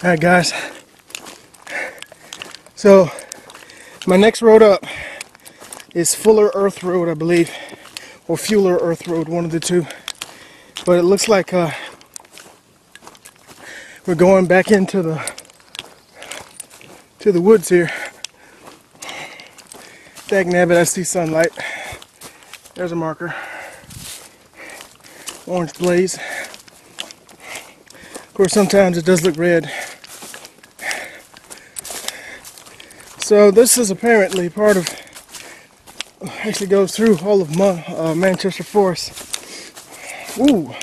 Alright guys, so my next road up is Fuller Earth Road, I believe, or Fuller Earth Road, one of the two. But it looks like we're going back into the woods here. Dagnabbit, I see sunlight. There's a marker. Orange blaze. Of course, sometimes it does look red. So this is apparently part of, actually goes through all of Manchester Forest. Ooh,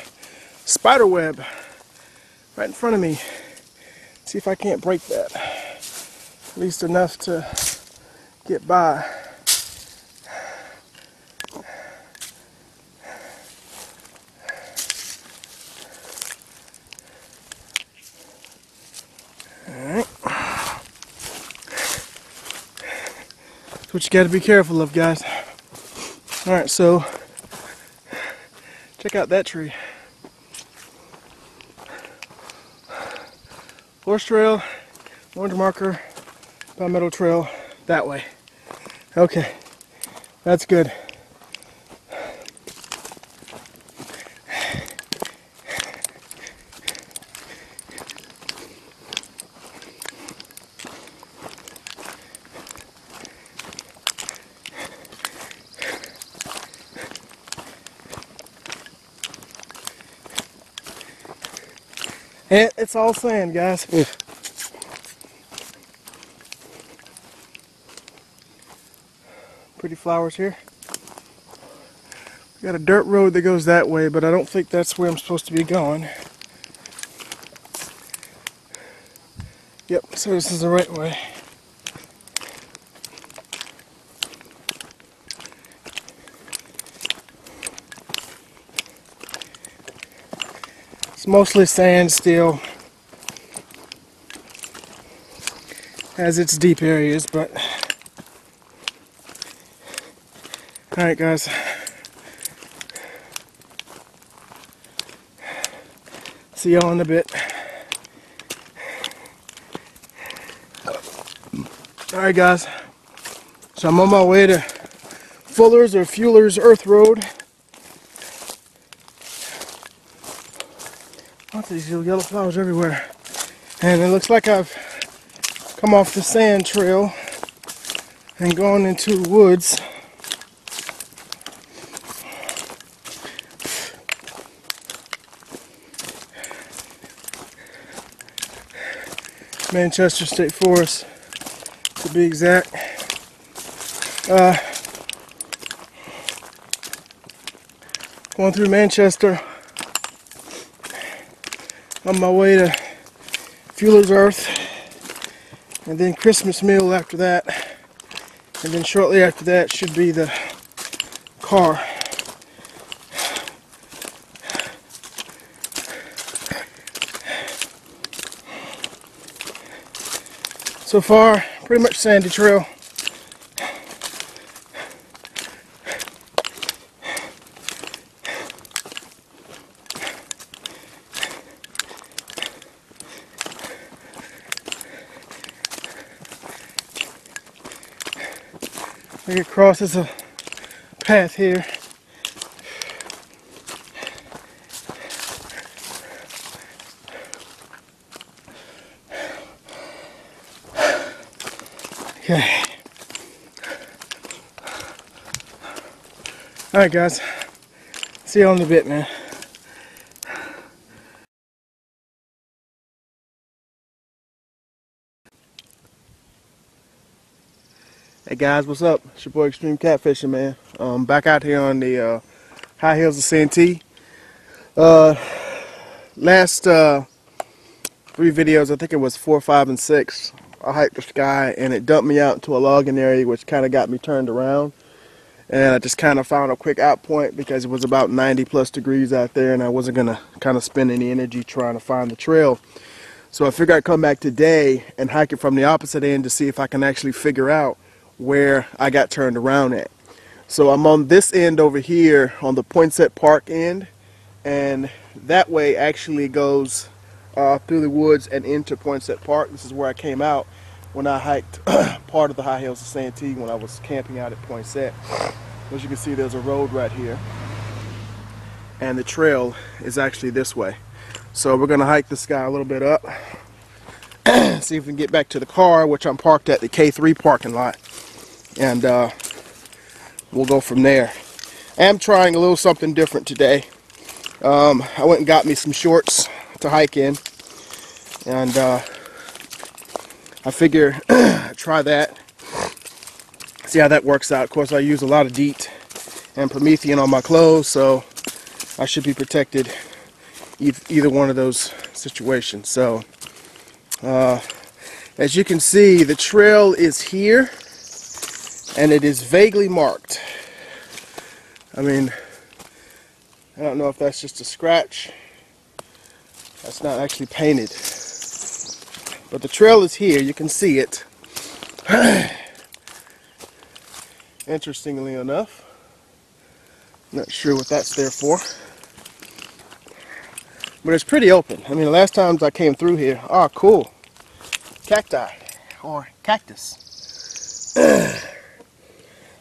spider web right in front of me. See if I can't break that. At least enough to get by. Alright. That's what you got to be careful of, guys. Alright, so check out that tree. Forest Trail, orange marker, Palmetto Trail, that way. Okay, that's good. And it's all sand, guys. Pretty flowers here. We got a dirt road that goes that way, but I don't think that's where I'm supposed to be going. Yep, so this is the right way. It's mostly sand still. Has its deep areas, but alright guys. See y'all in a bit. Alright guys. So I'm on my way to Fuller's or Fuller's Earth Road. Lots of these little yellow flowers everywhere. And it looks like I've come off the sand trail and gone into the woods. Manchester State Forest, to be exact. Going through Manchester on my way to Fuller's Earth, and then Christmas Mill after that, and then shortly after that should be the car. So far, pretty much sandy trail. It crosses a path here. Okay. Alright guys. See you in a bit, man. Hey guys, what's up? It's your boy XtremeKatfishn, man. Back out here on the high hills of Santee. Last 3 videos, I think it was 4, 5, and 6, I hiked the sky and it dumped me out into a logging area, which kind of got me turned around. And I just kind of found a quick out point because it was about 90+ degrees out there and I wasn't going to kind of spend any energy trying to find the trail. So I figured I'd come back today and hike it from the opposite end to see if I can actually figure out where I got turned around at. So I'm on this end over here on the Poinsett Park end, and that way actually goes through the woods and into Poinsett Park. This is where I came out when I hiked part of the high hills of Santee when I was camping out at Poinsett. As you can see, there's a road right here, and the trail is actually this way. So we're gonna hike this guy a little bit up, see if we can get back to the car, which I'm parked at the K3 parking lot, and we'll go from there. I am trying a little something different today. I went and got me some shorts to hike in, and I figure try that, see how that works out. Of course, I use a lot of DEET and Promethean on my clothes, so I should be protected either one of those situations. So as you can see, the trail is here and it is vaguely marked. I mean, I don't know if that's just a scratch. That's not actually painted, but the trail is here. You can see it. Interestingly enough, not sure what that's there for, but it's pretty open. I mean, the last times I came through here, oh cool, cacti or cactus.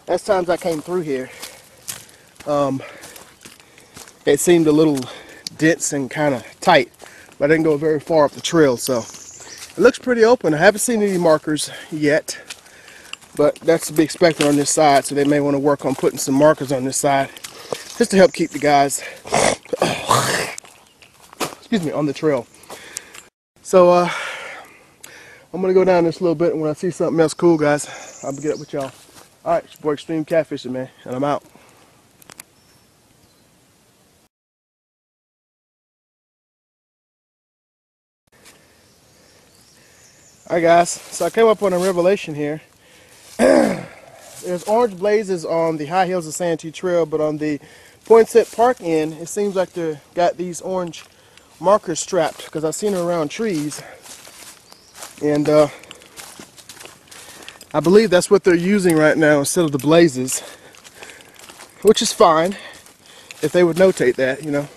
Last times I came through here, it seemed a little dense and kind of tight, but I didn't go very far up the trail, so it looks pretty open. I haven't seen any markers yet, but that's to be expected on this side, so they may want to work on putting some markers on this side just to help keep the guys excuse me, on the trail. So I'm gonna go down this a little bit, and when I see something else cool, guys, I'll get up with y'all. Alright, it's your boy XtremeKatfishn, man, and I'm out. Alright guys, so I came up on a revelation here. There's orange blazes on the high hills of Santee Trail, but on the Poinsett Park end, it seems like they got these orange markers strapped, because I've seen them around trees, and I believe that's what they're using right now instead of the blazes, which is fine if they would notate that, you know.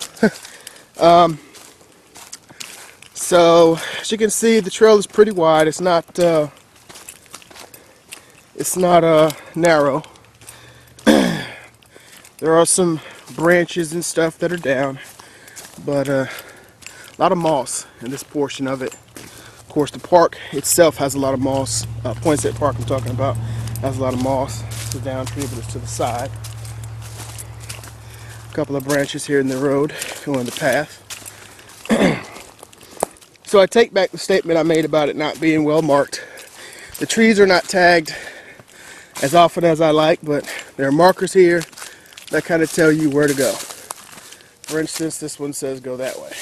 So as you can see, the trail is pretty wide. It's not narrow. There are some branches and stuff that are down, but a lot of moss in this portion of it. Of course, the park itself has a lot of moss. Poinsett Park I'm talking about has a lot of moss. It's a down tree, but it's to the side. A couple of branches here in the road going the path. So I take back the statement I made about it not being well marked. The trees are not tagged as often as I like, but there are markers here that kind of tell you where to go. For instance, this one says go that way.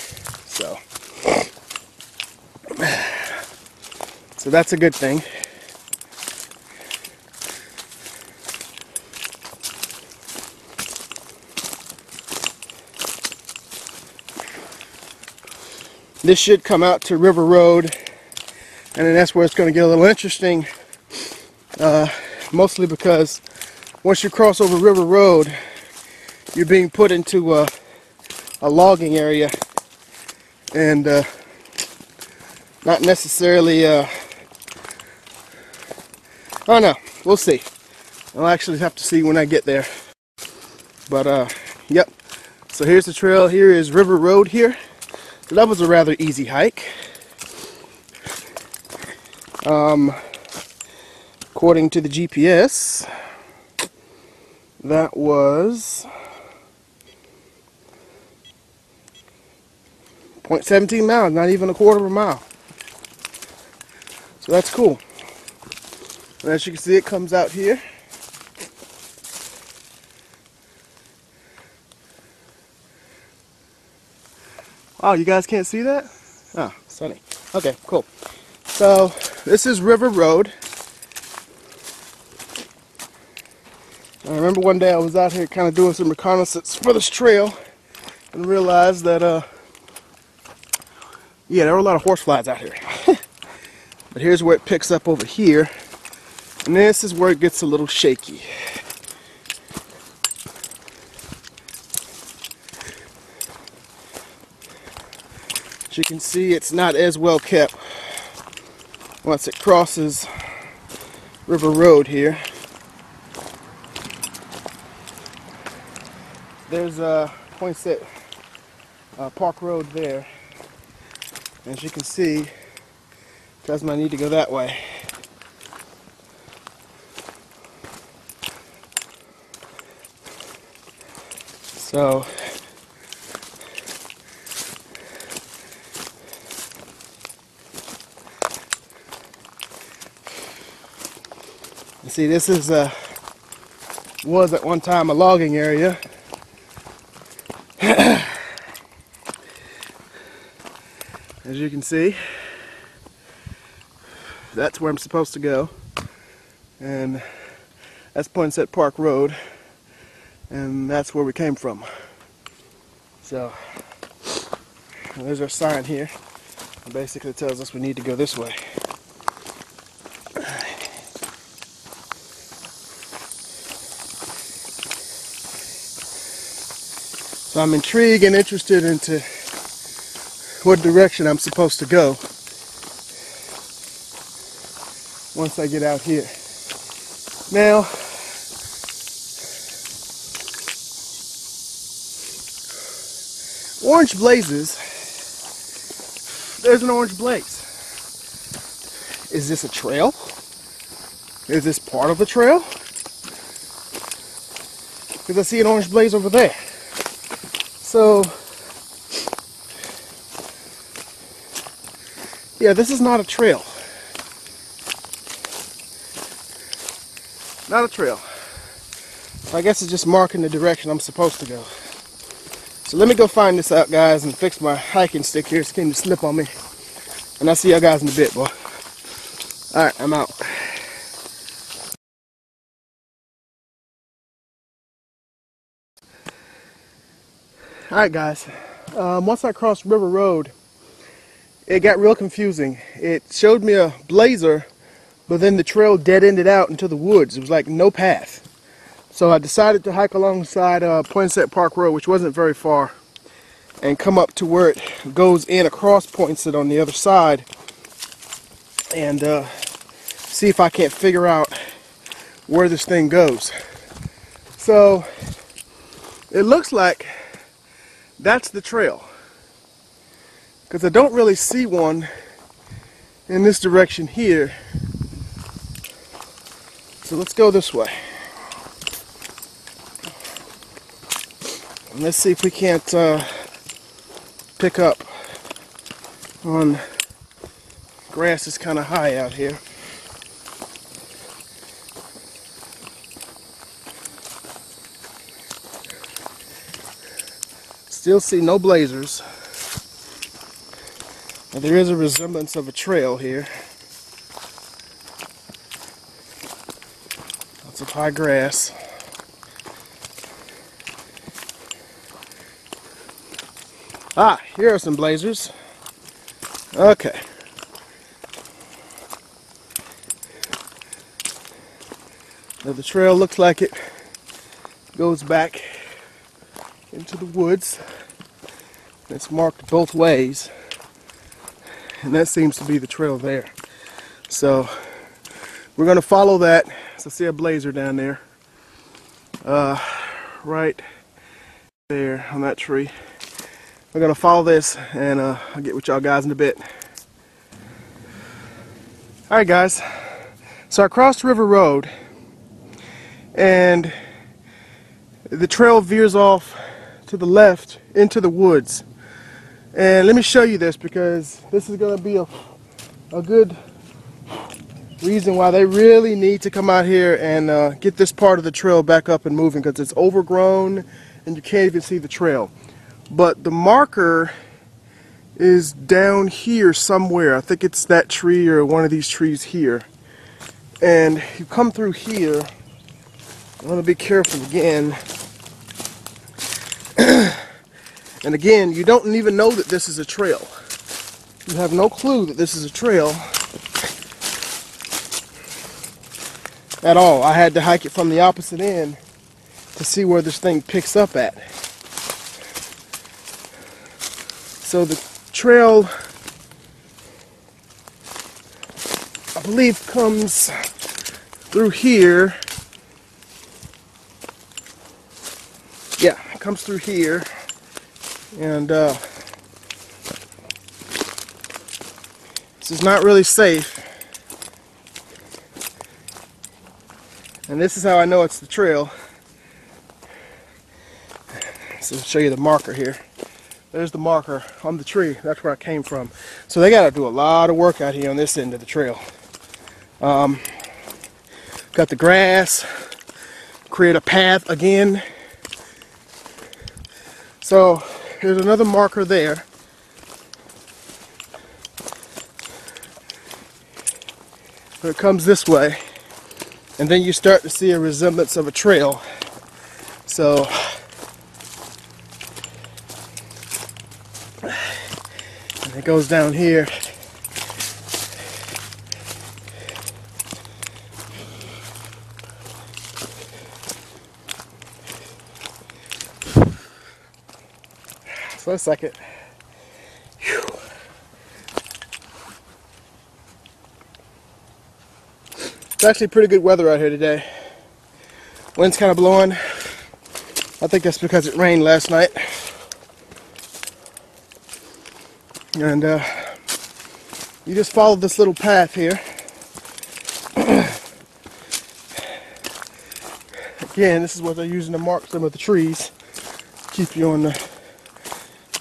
So that's a good thing. This should come out to River Road, and then that's where it's going to get a little interesting, mostly because once you cross over River Road, you're being put into a logging area, and not necessarily, I don't know, we'll see. I'll actually have to see when I get there. But yep, so here's the trail. Here is River Road here. So that was a rather easy hike. According to the GPS, that was 0.17 miles, not even a quarter of a mile. So that's cool. And as you can see, it comes out here. Oh, you guys can't see that? Oh, sunny. Okay, cool. So this is River Road. I remember one day I was out here kind of doing some reconnaissance for this trail and realized that, yeah, there were a lot of horseflies out here. But here's where it picks up over here. And this is where it gets a little shaky. As you can see, it's not as well kept once it crosses River Road here. There's a Poinsett Park Road there. As you can see, doesn't I need to go that way. So you see, this is was at one time a logging area. As you can see, that's where I'm supposed to go, and that's Poinsett Park Road, and that's where we came from. So there's our sign here. It basically tells us we need to go this way. So I'm intrigued and interested into what direction I'm supposed to go once I get out here. Now, orange blazes. There's an orange blaze. Is this a trail? Is this part of the trail? Because I see an orange blaze over there. So, yeah, this is not a trail. Not a trail. So I guess it's just marking the direction I'm supposed to go. So let me go find this out, guys, and fix my hiking stick here. It's getting to slip on me. And I'll see y'all guys in a bit, boy. Alright, I'm out. Alright, guys. Once I crossed River Road, it got real confusing. It showed me a blazer, but then the trail dead-ended out into the woods. It was like no path. So I decided to hike alongside Poinsett Park Road, which wasn't very far, and come up to where it goes in across Poinsett on the other side, and see if I can't figure out where this thing goes. So it looks like that's the trail, because I don't really see one in this direction here. So let's go this way. And let's see if we can't pick up on grass. Is kind of high out here. Still see no blazers. Now, there is a resemblance of a trail here. Lots of high grass. Ah, here are some blazers. Okay. Now the trail looks like it goes back into the woods. It's marked both ways, and that seems to be the trail there. So we're going to follow that. So I see a blazer down there, right there on that tree. We're going to follow this, and I'll get with y'all guys in a bit. Alright, guys, so I crossed River Road, and the trail veers off to the left into the woods. And let me show you this, because this is going to be a good reason why they really need to come out here and get this part of the trail back up and moving, because it's overgrown and you can't even see the trail. But the marker is down here somewhere. I think it's that tree or one of these trees here. And you come through here. I want to be careful again. And again, you don't even know that this is a trail. You have no clue that this is a trail at all. I had to hike it from the opposite end to see where this thing picks up at. So trail, I believe, comes through here. Yeah, it comes through here, and this is not really safe. And this is how I know it's the trail. So I'll show you the marker here. There's the marker on the tree. That's where I came from. So they got to do a lot of work out here on this end of the trail. Cut the grass, create a path again. So there's another marker there. So it comes this way, and then you start to see a resemblance of a trail. So and it goes down here. So a second. Whew. It's actually pretty good weather out here today. Wind's kind of blowing. I think that's because it rained last night. And you just follow this little path here. Again, this is what they're using to mark some of the trees. Keep you on the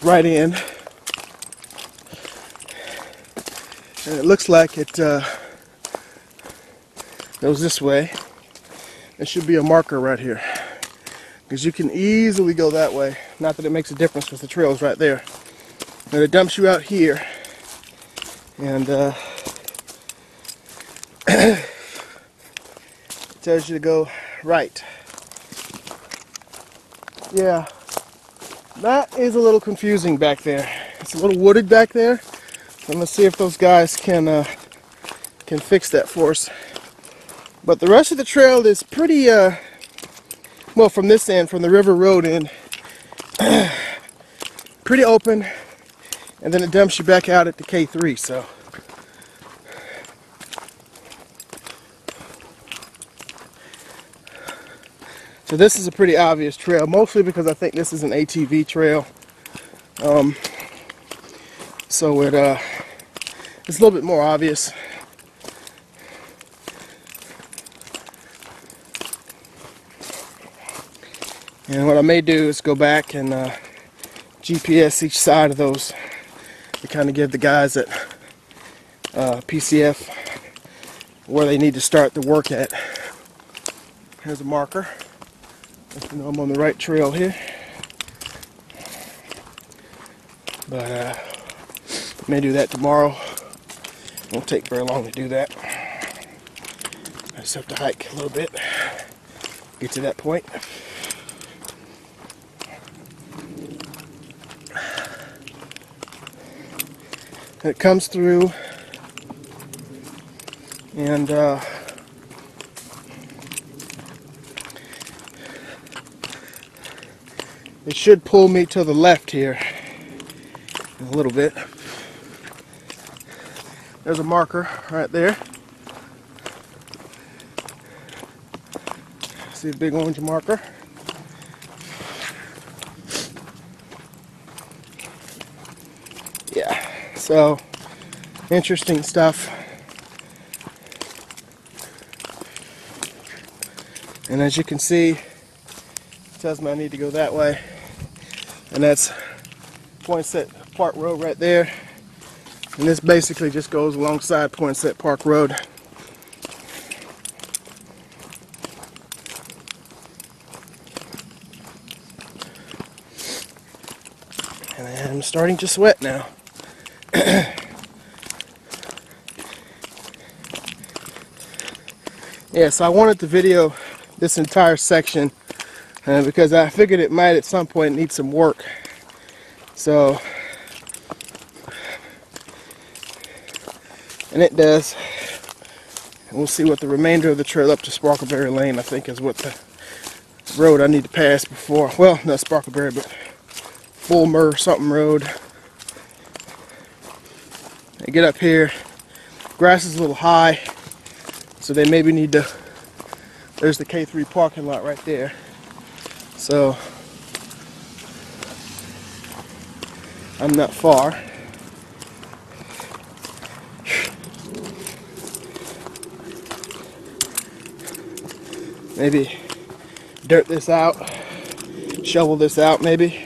right end. And it looks like it goes this way. There should be a marker right here, because you can easily go that way. Not that it makes a difference because the trail's right there. And it dumps you out here, and it tells you to go right. Yeah, that is a little confusing back there. It's a little wooded back there. I'm gonna see if those guys can fix that for us. But the rest of the trail is pretty well, from this end, from the river road end, pretty open, and then it dumps you back out at the K3. So this is a pretty obvious trail, mostly because I think this is an ATV trail. So it's a little bit more obvious. And what I may do is go back and GPS each side of those to kind of give the guys at PCF where they need to start the work at. Here's a marker. Let you know I'm on the right trail here. But may do that tomorrow. Won't take very long to do that. I just have to hike a little bit, get to that point. It comes through, and it should pull me to the left here a little bit. There's a marker right there. See a big orange marker? Yeah, so interesting stuff. And as you can see, it tells me I need to go that way. And that's Poinsett Park Road right there. And this basically just goes alongside Poinsett Park Road. And I'm starting to sweat now. Yeah, so I wanted to video this entire section because I figured it might at some point need some work. So, and it does. And we'll see what the remainder of the trail up to Sparkleberry Lane, I think, is what the road I need to pass before. Well, not Sparkleberry, but Fulmer something road. I get up here, grass is a little high, so they maybe need to, there's the K3 parking lot right there. So I'm not far. Maybe dirt this out, shovel this out maybe.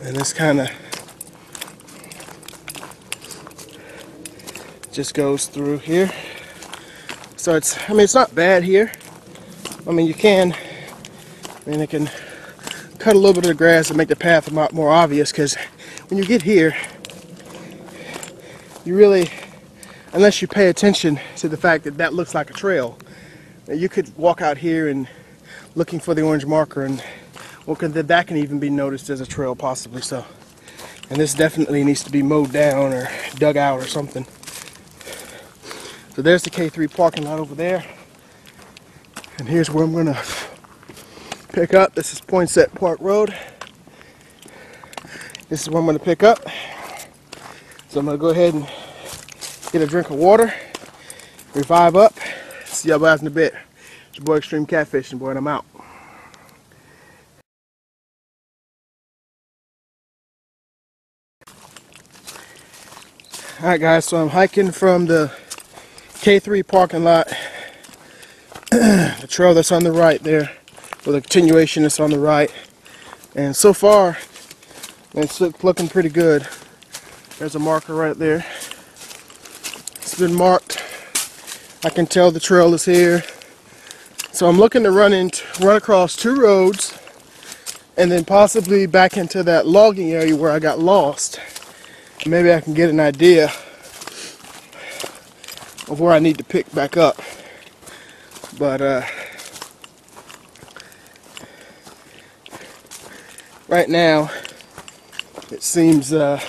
And this kind of just goes through here. So it's, I mean, it's not bad here. I mean, it can cut a little bit of the grass and make the path a lot more obvious, because when you get here, you really, unless you pay attention to the fact that that looks like a trail, you could walk out here and looking for the orange marker, and well, that can even be noticed as a trail possibly. So, and this definitely needs to be mowed down or dug out or something. So there's the K3 parking lot over there, and here's where I'm gonna pick up. This is Poinsett Park Road. This is where I'm gonna pick up. So I'm gonna go ahead and get a drink of water, revive up. See y'all guys in a bit. It's your boy XtremeKatfishn, boy, and I'm out. Alright guys, so I'm hiking from the K3 parking lot, the trail that's on the right there, or the continuation that's on the right, and so far it's looking pretty good. There's a marker right there. It's been marked. I can tell the trail is here. So I'm looking to run across two roads and then possibly back into that logging area where I got lost. Maybe I can get an idea of where I need to pick back up. But right now it seems to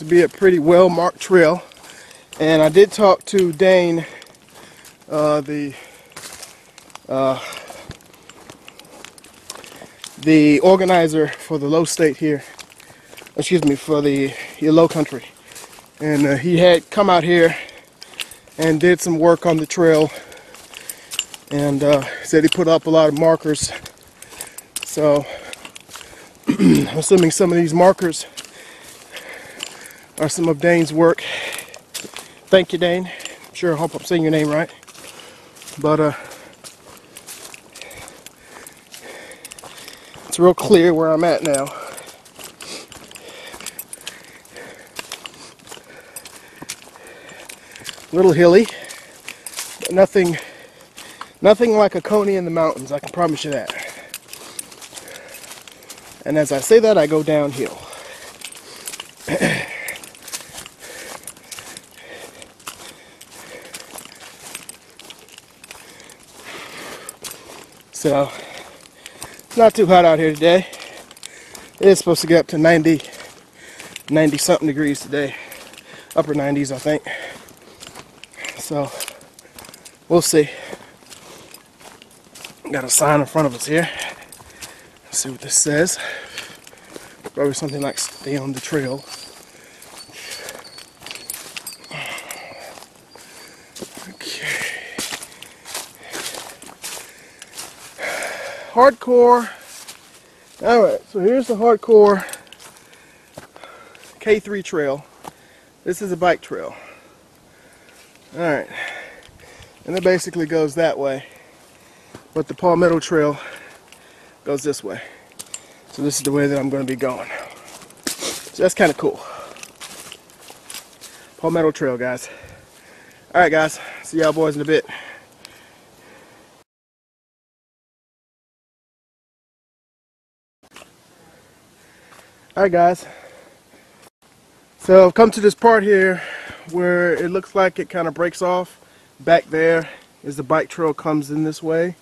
be a pretty well marked trail. And I did talk to Dane, the organizer for the low state here, excuse me, for the low country, and he had come out here and did some work on the trail, and said he put up a lot of markers. So I'm assuming some of these markers are some of Dane's work. Thank you, Dane. Sure, I hope I'm saying your name right. But it's real clear where I'm at now. A little hilly, but nothing like a coney in the mountains, I can promise you that. And as I say that, I go downhill. So, it's not too hot out here today. It is supposed to get up to 90 something degrees today. Upper 90s, I think. So, we'll see. Got a sign in front of us here. Let's see what this says. Probably something like "Stay on the trail." Okay. Hardcore. Alright, so here's the hardcore K3 trail. This is a bike trail. Alright. And it basically goes that way. But the Palmetto Trail goes this way. So this is the way that I'm going to be going. So that's kind of cool. Palmetto Trail, guys. Alright guys, see y'all boys in a bit. Alright guys, so I've come to this part here where it looks like it kind of breaks off. Back there is the bike trail, comes in this way,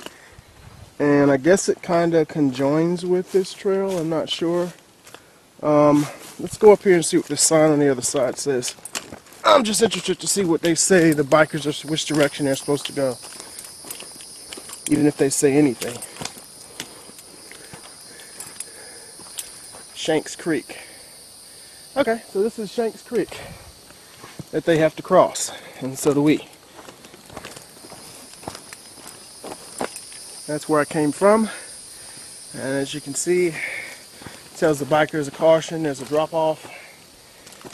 and I guess it kind of conjoins with this trail, I'm not sure. let's go up here and see what this sign on the other side says. I'm just interested to see what they say the bikers are, which direction they're supposed to go. Even if they say anything. Shanks Creek. Okay, so this is Shanks Creek that they have to cross, and so do we. That's where I came from, and as you can see, it tells the bikers a caution, there's a drop-off,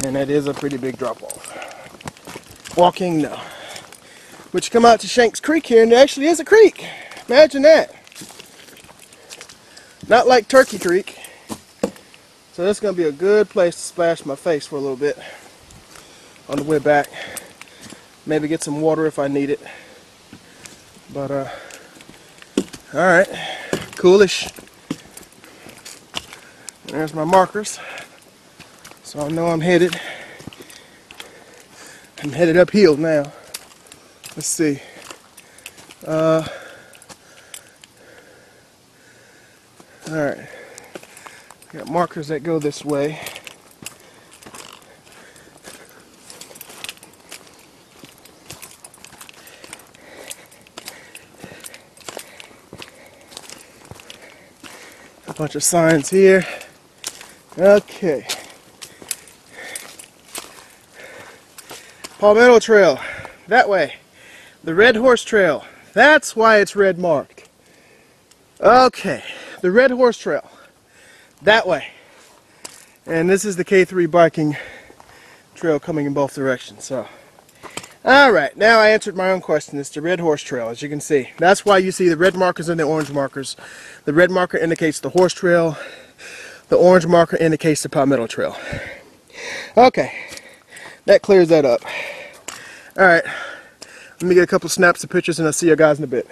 and that is a pretty big drop-off. Walking, no. But you come out to Shanks Creek here, and there actually is a creek. Imagine that. Not like Turkey Creek. So this is going to be a good place to splash my face for a little bit on the way back. Maybe get some water if I need it. But, alright. Coolish. And there's my markers. So I know I'm headed uphill now. Let's see. Alright. Got markers that go this way. A bunch of signs here. Okay. Palmetto Trail, that way. The Red Horse Trail, that's why it's red marked. Okay, the Red Horse Trail, that way. And this is the K3 biking trail coming in both directions. So, alright, now I answered my own question. It's the Red Horse Trail, as you can see. That's why you see the red markers and the orange markers. The red marker indicates the horse trail. The orange marker indicates the Palmetto Trail. Okay, that clears that up. Alright, let me get a couple snaps of pictures and I'll see you guys in a bit.